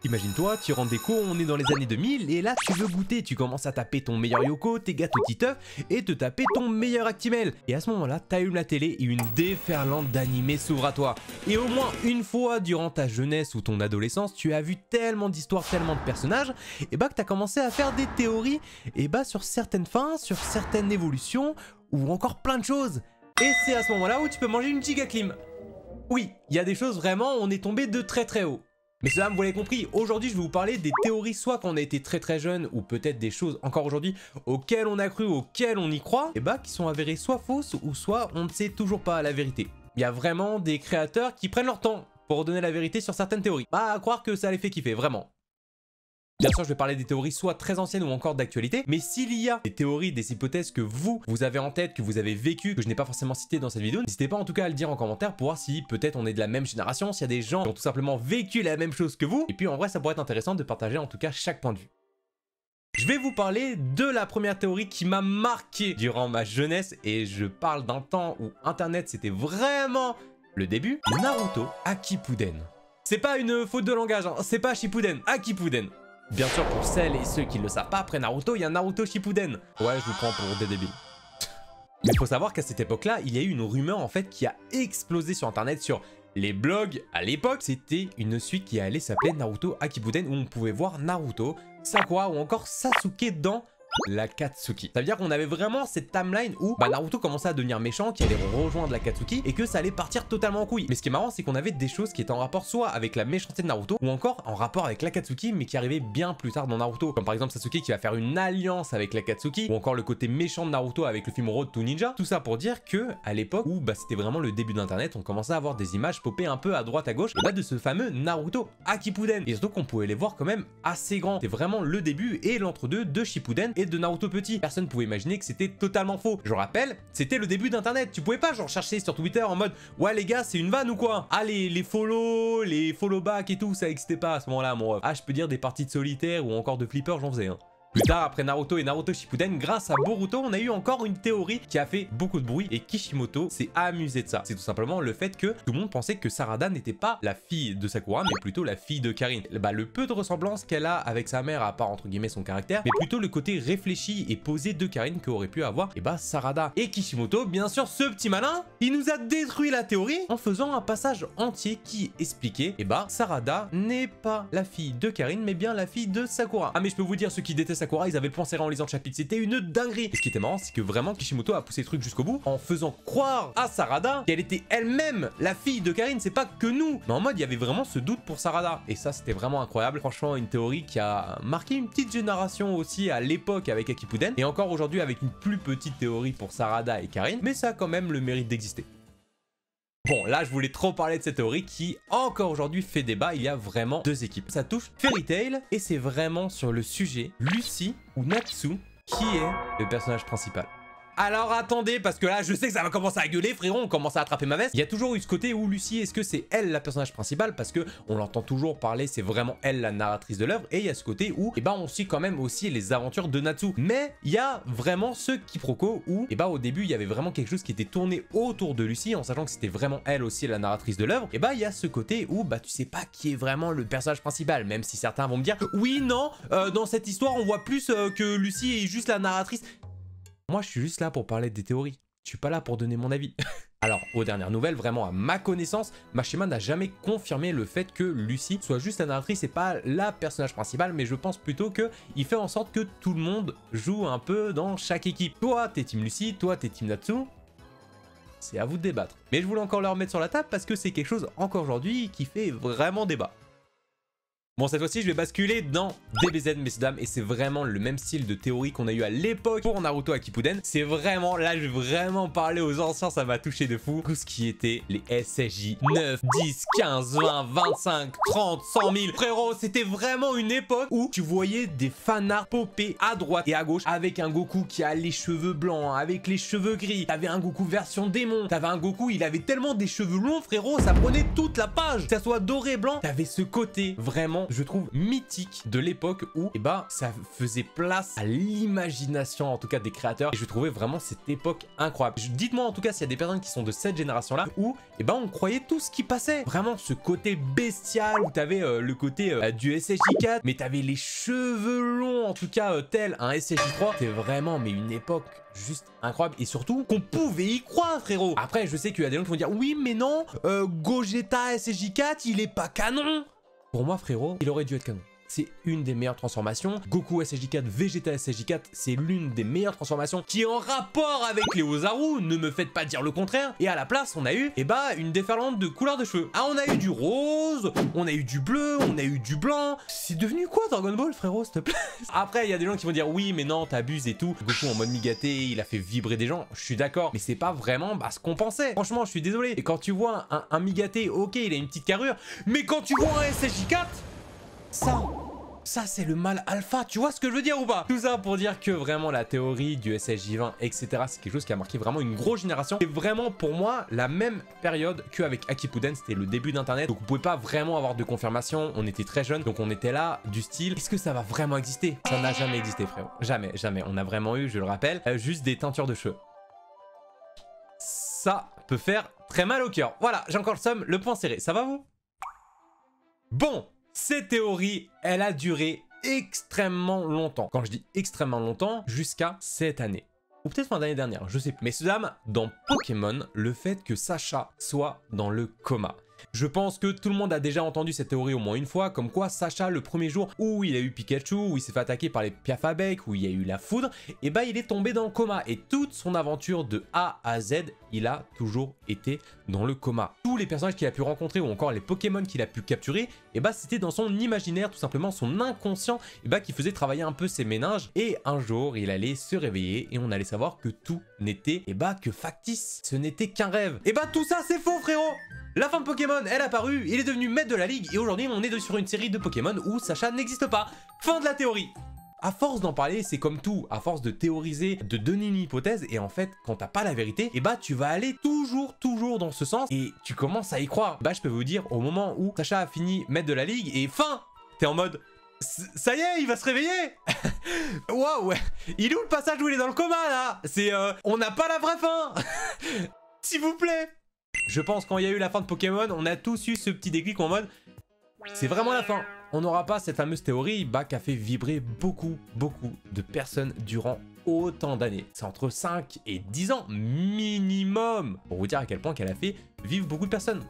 Imagine-toi, tu rentres des cours, on est dans les années 2000 et là tu veux goûter, tu commences à taper ton meilleur Yoko, tes gâteaux Titeuf et te taper ton meilleur Actimel. Et à ce moment-là, t'allumes la télé et une déferlante d'animés s'ouvre à toi. Et au moins une fois durant ta jeunesse ou ton adolescence, tu as vu tellement d'histoires, tellement de personnages, et bah que t'as commencé à faire des théories, et bah sur certaines fins, sur certaines évolutions, ou encore plein de choses. Et c'est à ce moment-là où tu peux manger une giga clim. Oui, il y a des choses vraiment, on est tombé de très très haut. Mais cela, vous l'avez compris, aujourd'hui je vais vous parler des théories soit quand on a été très très jeune ou peut-être des choses encore aujourd'hui auxquelles on a cru, auxquelles on y croit, et bah qui sont avérées soit fausses ou soit on ne sait toujours pas la vérité. Il y a vraiment des créateurs qui prennent leur temps pour donner la vérité sur certaines théories. Bah à croire que ça les fait kiffer, vraiment. Bien sûr, je vais parler des théories soit très anciennes ou encore d'actualité, mais s'il y a des théories, des hypothèses que vous avez en tête, que vous avez vécu, que je n'ai pas forcément cité dans cette vidéo, n'hésitez pas en tout cas à le dire en commentaire pour voir si peut-être on est de la même génération, s'il y a des gens qui ont tout simplement vécu la même chose que vous, et puis en vrai ça pourrait être intéressant de partager en tout cas chaque point de vue. Je vais vous parler de la première théorie qui m'a marqué durant ma jeunesse, et je parle d'un temps où internet c'était vraiment le début. Naruto Akipuden. C'est pas une faute de langage, hein. C'est pas Shippuden, Akipuden. Bien sûr, pour celles et ceux qui ne le savent pas, après Naruto, il y a Naruto Shippuden. Ouais, je vous prends pour des débiles. Mais il faut savoir qu'à cette époque-là, il y a eu une rumeur en fait qui a explosé sur internet, sur les blogs à l'époque. C'était une suite qui allait s'appeler Naruto Akipuden, où on pouvait voir Naruto, Sakura ou encore Sasuke dans l'Akatsuki. Ça veut dire qu'on avait vraiment cette timeline où Naruto commençait à devenir méchant, qui allait rejoindre l'Akatsuki et que ça allait partir totalement en couille. Mais ce qui est marrant, c'est qu'on avait des choses qui étaient en rapport soit avec la méchanceté de Naruto ou encore en rapport avec l'Akatsuki, mais qui arrivaient bien plus tard dans Naruto. Comme par exemple Sasuke qui va faire une alliance avec l'Akatsuki, ou encore le côté méchant de Naruto avec le film Road to Ninja. Tout ça pour dire que à l'époque où c'était vraiment le début d'internet, on commençait à avoir des images popées un peu à droite à gauche et de ce fameux Naruto Akipuden. Et surtout qu'on pouvait les voir quand même assez grands. C'était vraiment le début et l'entre-deux de Shippuden et de Naruto petit. Personne pouvait imaginer que c'était totalement faux. Je rappelle, c'était le début d'internet. Tu pouvais pas genre chercher sur Twitter en mode ouais les gars c'est une vanne ou quoi. Ah les follow back et tout ça existait pas à ce moment là mon ref. Ah je peux dire des parties de solitaire ou encore de flipper j'en faisais hein. Plus tard, après Naruto et Naruto Shippuden, grâce à Boruto, on a eu encore une théorie qui a fait beaucoup de bruit et Kishimoto s'est amusé de ça. C'est tout simplement le fait que tout le monde pensait que Sarada n'était pas la fille de Sakura, mais plutôt la fille de Karin. Le peu de ressemblance qu'elle a avec sa mère, à part entre guillemets son caractère, mais plutôt le côté réfléchi et posé de Karin qu'aurait pu avoir Sarada. Et Kishimoto, bien sûr, ce petit malin, il nous a détruit la théorie en faisant un passage entier qui expliquait Sarada n'est pas la fille de Karin, mais bien la fille de Sakura. Ah mais je peux vous dire, ceux qui détestent Sakura, ils avaient le point serré en lisant le chapitre, c'était une dinguerie. Et ce qui était marrant, c'est que vraiment Kishimoto a poussé le truc jusqu'au bout en faisant croire à Sarada qu'elle était elle-même la fille de Karin, c'est pas que nous. Mais en mode, il y avait vraiment ce doute pour Sarada. Et ça, c'était vraiment incroyable. Franchement, une théorie qui a marqué une petite génération aussi à l'époque avec Akipuden. Et encore aujourd'hui avec une plus petite théorie pour Sarada et Karin. Mais ça a quand même le mérite d'exister. Bon, là, je voulais trop parler de cette théorie qui, encore aujourd'hui, fait débat. Il y a vraiment deux équipes. Ça touche Fairy Tail et c'est vraiment sur le sujet Lucy ou Natsu qui est le personnage principal. Alors attendez, parce que là je sais que ça va commencer à gueuler, frérot, on commence à attraper ma veste. Il y a toujours eu ce côté où Lucy, est-ce que c'est elle la personnage principal? Parce que on l'entend toujours parler, c'est vraiment elle la narratrice de l'œuvre. Et il y a ce côté où, on suit quand même aussi les aventures de Natsu. Mais il y a vraiment ce quiproquo où, au début, il y avait vraiment quelque chose qui était tourné autour de Lucy, en sachant que c'était vraiment elle aussi la narratrice de l'œuvre. Il y a ce côté où, tu sais pas qui est vraiment le personnage principal, même si certains vont me dire, oui, non, dans cette histoire, on voit plus que Lucy est juste la narratrice. Moi, je suis juste là pour parler des théories. Je suis pas là pour donner mon avis. Alors, aux dernières nouvelles, vraiment à ma connaissance, Mashima n'a jamais confirmé le fait que Lucy soit juste la narratrice et pas la personnage principal, mais je pense plutôt qu'il fait en sorte que tout le monde joue un peu dans chaque équipe. Toi, t'es team Lucy, toi, t'es team Natsu. C'est à vous de débattre. Mais je voulais encore le remettre sur la table parce que c'est quelque chose encore aujourd'hui qui fait vraiment débat. Bon, cette fois-ci, je vais basculer dans DBZ, messieurs dames, et c'est vraiment le même style de théorie qu'on a eu à l'époque pour Naruto Akipuden. C'est vraiment, là, je vais vraiment parler aux anciens, ça m'a touché de fou. Tout ce qui était les SSJ 9, 10, 15, 20, 25, 30, 100 000. Frérot, c'était vraiment une époque où tu voyais des fanarts popper à droite et à gauche avec un Goku qui a les cheveux blancs, avec les cheveux gris. T'avais un Goku version démon. T'avais un Goku, il avait tellement des cheveux longs, frérot, ça prenait toute la page. Que ça soit doré, blanc, t'avais ce côté vraiment je trouve, mythique de l'époque où, eh ben, ça faisait place à l'imagination, en tout cas, des créateurs. Et je trouvais vraiment cette époque incroyable. Dites-moi, en tout cas, s'il y a des personnes qui sont de cette génération-là, où, eh ben, on croyait tout ce qui passait. Vraiment, ce côté bestial, où t'avais le côté du SSJ4, mais t'avais les cheveux longs, en tout cas, tel un SSJ3. C'était vraiment, mais une époque juste incroyable, et surtout qu'on pouvait y croire, frérot. Après, je sais qu'il y a des gens qui vont dire oui mais non, Gogeta SSJ4 il est pas canon. Pour moi, frérot, il aurait dû être canon. C'est une des meilleures transformations. Goku SSJ4, Vegeta SSJ4, c'est l'une des meilleures transformations qui est en rapport avec les Ozaru, ne me faites pas dire le contraire. Et à la place, on a eu, eh bah, une déferlante de couleurs de cheveux. Ah, on a eu du rose, on a eu du bleu, on a eu du blanc. C'est devenu quoi Dragon Ball, frérot, s'il te plaît? Après, il y a des gens qui vont dire oui, mais non, t'abuses et tout. Goku en mode Migate, il a fait vibrer des gens. Je suis d'accord, mais c'est pas vraiment ce qu'on pensait. Franchement, je suis désolé. Et quand tu vois un Migate, ok, il a une petite carrure, mais quand tu vois un SSJ4, ça c'est le mal alpha, tu vois ce que je veux dire ou pas? Tout ça pour dire que vraiment la théorie du SSJ20, etc. c'est quelque chose qui a marqué vraiment une grosse génération. C'est vraiment pour moi la même période qu'avec Akipuden, c'était le début d'internet. Donc vous pouvez pas vraiment avoir de confirmation, on était très jeunes, donc on était là du style, est-ce que ça va vraiment exister? Ça n'a jamais existé, frérot, jamais, jamais. On a vraiment eu, je le rappelle, juste des teintures de cheveux. Ça peut faire très mal au cœur. Voilà, j'ai encore le seum, le point serré, ça va vous? Bon, cette théorie, elle a duré extrêmement longtemps. Quand je dis extrêmement longtemps, jusqu'à cette année. Ou peut-être fin d'année dernière, je sais plus. Messieurs, dames, dans Pokémon, le fait que Sacha soit dans le coma. Je pense que tout le monde a déjà entendu cette théorie au moins une fois, comme quoi Sacha, le premier jour où il a eu Pikachu, où il s'est fait attaquer par les Piafabec, où il y a eu la foudre, et bah il est tombé dans le coma. Et toute son aventure de A à Z, il a toujours été dans le coma. Tous les personnages qu'il a pu rencontrer, ou encore les Pokémon qu'il a pu capturer, et bah c'était dans son imaginaire, tout simplement son inconscient, et bah qui faisait travailler un peu ses méninges. Et un jour, il allait se réveiller, et on allait savoir que tout n'était, et bah que factice. Ce n'était qu'un rêve. Et bah tout ça c'est faux, frérot! La fin de Pokémon, elle a apparu, il est devenu maître de la ligue et aujourd'hui on est sur une série de Pokémon où Sacha n'existe pas. Fin de la théorie. À force d'en parler, c'est comme tout, à force de théoriser, de donner une hypothèse, et en fait, quand t'as pas la vérité, et bah tu vas aller toujours dans ce sens, et tu commences à y croire. Bah je peux vous dire, au moment où Sacha a fini maître de la ligue, et fin, t'es en mode, ça y est, il va se réveiller. Waouh, ouais. Il est où le passage où il est dans le coma là? C'est, on n'a pas la vraie fin. S'il vous plaît. Je pense quand il y a eu la fin de Pokémon, on a tous eu ce petit déclic en mode c'est vraiment la fin. On n'aura pas cette fameuse théorie qui a fait vibrer beaucoup de personnes durant autant d'années. C'est entre 5 et 10 ans minimum pour vous dire à quel point qu'elle a fait vivre beaucoup de personnes.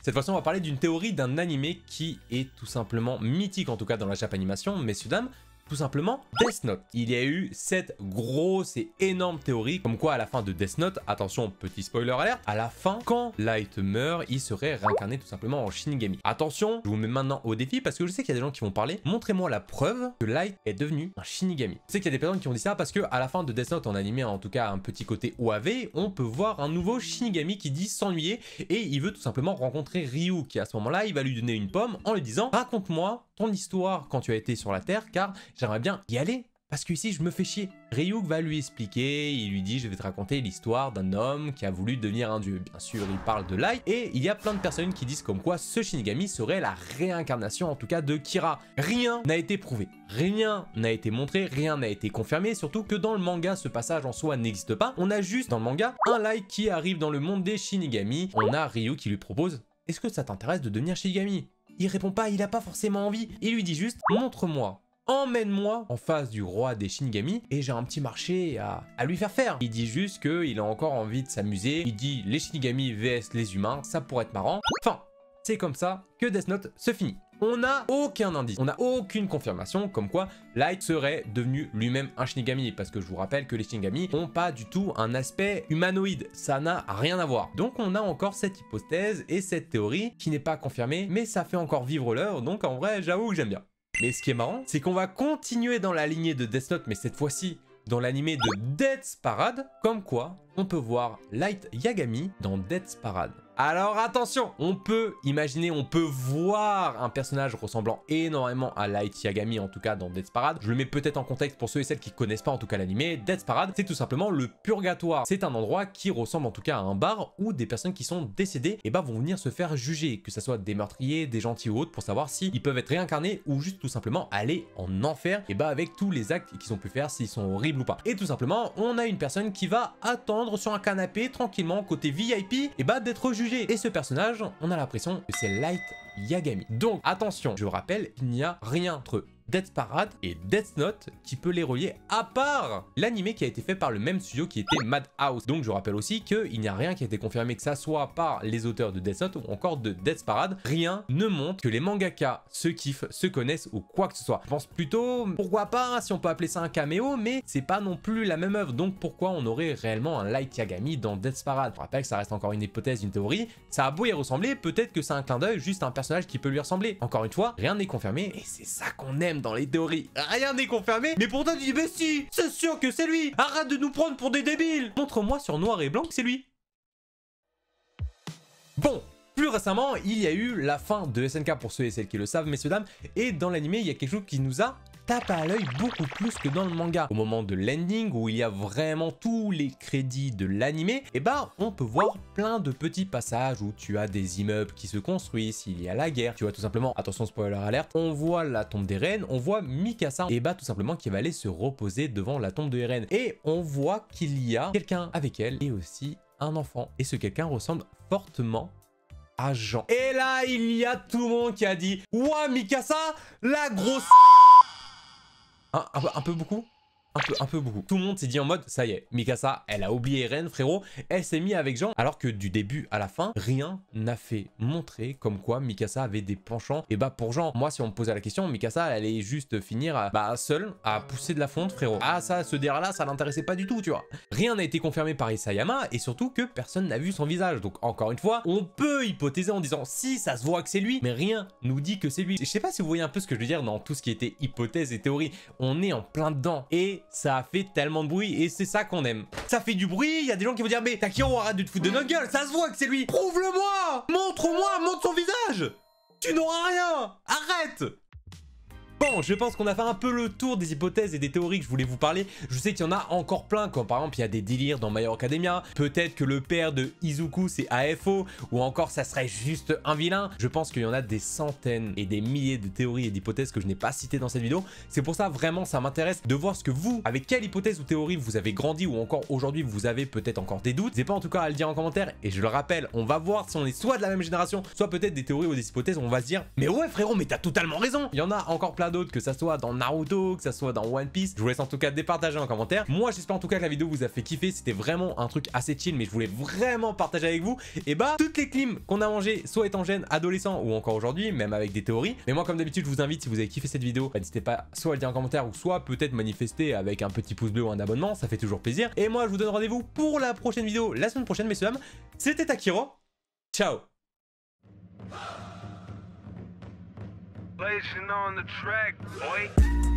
Cette fois-ci, on va parler d'une théorie d'un animé qui est tout simplement mythique, en tout cas dans la Japanimation, messieurs, dames. Tout simplement Death Note. Il y a eu cette grosse et énorme théorie comme quoi à la fin de Death Note, attention petit spoiler alert, à la fin quand Light meurt, il serait réincarné tout simplement en Shinigami. Attention, je vous mets maintenant au défi parce que je sais qu'il y a des gens qui vont parler, montrez-moi la preuve que Light est devenu un Shinigami. Je sais qu'il y a des personnes qui ont dit ça parce que à la fin de Death Note en animé, en tout cas un petit côté OAV, on peut voir un nouveau Shinigami qui dit s'ennuyer et il veut tout simplement rencontrer Ryu qui à ce moment-là, il va lui donner une pomme en lui disant raconte-moi ton histoire quand tu as été sur la Terre car j'aimerais bien y aller parce que ici je me fais chier. Ryuk va lui expliquer, il lui dit je vais te raconter l'histoire d'un homme qui a voulu devenir un dieu. Bien sûr il parle de Light et il y a plein de personnes qui disent comme quoi ce Shinigami serait la réincarnation en tout cas de Kira. Rien n'a été prouvé, rien n'a été montré, rien n'a été confirmé, surtout que dans le manga ce passage en soi n'existe pas. On a juste dans le manga un Light qui arrive dans le monde des Shinigami, on a Ryu qui lui propose est-ce que ça t'intéresse de devenir Shinigami? Il répond pas, il a pas forcément envie. Il lui dit juste, montre-moi, emmène-moi en face du roi des Shinigami et j'ai un petit marché à lui faire faire. Il dit juste qu'il a encore envie de s'amuser. Il dit les Shinigami vs les humains, ça pourrait être marrant. Enfin, c'est comme ça que Death Note se finit. On n'a aucun indice, on n'a aucune confirmation comme quoi Light serait devenu lui-même un Shinigami parce que je vous rappelle que les Shinigami n'ont pas du tout un aspect humanoïde, ça n'a rien à voir. Donc on a encore cette hypothèse et cette théorie qui n'est pas confirmée mais ça fait encore vivre l'heure donc en vrai j'avoue que j'aime bien. Mais ce qui est marrant c'est qu'on va continuer dans la lignée de Death Note mais cette fois-ci dans l'animé de Death's Parade comme quoi on peut voir Light Yagami dans Death's Parade. Alors attention, on peut imaginer, on peut voir un personnage ressemblant énormément à Light Yagami, en tout cas dans Death's Parade. Je le mets peut-être en contexte pour ceux et celles qui connaissent pas en tout cas l'animé. Death's Parade, c'est tout simplement le purgatoire. C'est un endroit qui ressemble en tout cas à un bar où des personnes qui sont décédées vont venir se faire juger, que ce soit des meurtriers, des gentils ou autres, pour savoir s'ils peuvent être réincarnés ou juste tout simplement aller en enfer, avec tous les actes qu'ils ont pu faire, s'ils sont horribles ou pas. Et tout simplement, on a une personne qui va attendre sur un canapé tranquillement côté VIP d'être jugé. Et ce personnage, on a l'impression que c'est Light Yagami. Donc attention, je rappelle, il n'y a rien entre Death's Parade et Death Note qui peut les relier à part l'animé qui a été fait par le même studio qui était Madhouse. Donc je rappelle aussi qu'il n'y a rien qui a été confirmé, que ça soit par les auteurs de Death Note ou encore de Death's Parade. Rien ne montre que les mangaka se kiffent, se connaissent ou quoi que ce soit. Je pense plutôt, pourquoi pas, si on peut appeler ça un caméo, mais c'est pas non plus la même œuvre. Donc pourquoi on aurait réellement un Light Yagami dans Death's Parade? Je rappelle que ça reste encore une hypothèse, une théorie. Ça a beau y ressembler, peut-être que c'est un clin d'œil, juste un personnage qui peut lui ressembler. Encore une fois, rien n'est confirmé et c'est ça qu'on aime dans les théories. Rien n'est confirmé, mais pourtant tu dis mais si, c'est sûr que c'est lui. Arrête de nous prendre pour des débiles. Montre-moi sur noir et blanc que c'est lui. Bon, plus récemment, il y a eu la fin de SNK pour ceux et celles qui le savent, messieurs dames, et dans l'animé, il y a quelque chose qui nous a tapé à l'œil beaucoup plus que dans le manga. Au moment de l'ending, où il y a vraiment tous les crédits de l'animé, on peut voir plein de petits passages où tu as des immeubles qui se construisent, il y a la guerre, tu vois tout simplement, attention spoiler alert, on voit la tombe d'Eren, on voit Mikasa, tout simplement qui va aller se reposer devant la tombe de Eren, et on voit qu'il y a quelqu'un avec elle, et aussi un enfant, et ce quelqu'un ressemble fortement à Jean. Et là, il y a tout le monde qui a dit « Ouah, Mikasa, la grosse... » Un peu beaucoup. Un peu beaucoup. Tout le monde s'est dit en mode, ça y est, Mikasa, elle a oublié Eren, frérot, elle s'est mise avec Jean, alors que du début à la fin, rien n'a fait montrer comme quoi Mikasa avait des penchants, pour Jean. Moi, si on me posait la question, Mikasa, elle allait juste finir seule, à pousser de la fonte, frérot. Ah, ça, ce délire-là, ça l'intéressait pas du tout, tu vois. Rien n'a été confirmé par Isayama, et surtout que personne n'a vu son visage. Donc, encore une fois, on peut hypothéser en disant, si, ça se voit que c'est lui, mais rien nous dit que c'est lui. Je sais pas si vous voyez un peu ce que je veux dire dans tout ce qui était hypothèse et théorie. On est en plein dedans, et ça a fait tellement de bruit et c'est ça qu'on aime. Ça fait du bruit, il y a des gens qui vont dire mais Takiro, arrête de te foutre de notre gueule, ça se voit que c'est lui. Prouve-le-moi, montre-moi, montre son visage. Tu n'auras rien, arrête. Bon, je pense qu'on a fait un peu le tour des hypothèses et des théories que je voulais vous parler. Je sais qu'il y en a encore plein, comme par exemple il y a des délires dans My Hero Academia. Peut-être que le père de Izuku c'est AFO, ou encore ça serait juste un vilain. Je pense qu'il y en a des centaines et des milliers de théories et d'hypothèses que je n'ai pas citées dans cette vidéo. C'est pour ça vraiment ça m'intéresse de voir ce que vous, avec quelle hypothèse ou théorie vous avez grandi, ou encore aujourd'hui vous avez peut-être encore des doutes. N'hésitez pas en tout cas à le dire en commentaire, et je le rappelle, on va voir si on est soit de la même génération, soit peut-être des théories ou des hypothèses, on va se dire mais ouais frérot, mais t'as totalement raison. Il y en a encore plein d'autres, que ça soit dans Naruto, que ça soit dans One Piece. Je vous laisse en tout cas départager en commentaire. Moi j'espère en tout cas que la vidéo vous a fait kiffer. C'était vraiment un truc assez chill, mais je voulais vraiment partager avec vous. Et toutes les clims qu'on a mangées, soit étant jeune, adolescent ou encore aujourd'hui, même avec des théories. Mais moi comme d'habitude je vous invite, si vous avez kiffé cette vidéo, n'hésitez pas soit à le dire en commentaire, ou soit peut-être manifester avec un petit pouce bleu ou un abonnement, ça fait toujours plaisir. Et moi je vous donne rendez-vous pour la prochaine vidéo la semaine prochaine, messieurs dames. C'était Takiro, ciao. Blazing on the track, boy.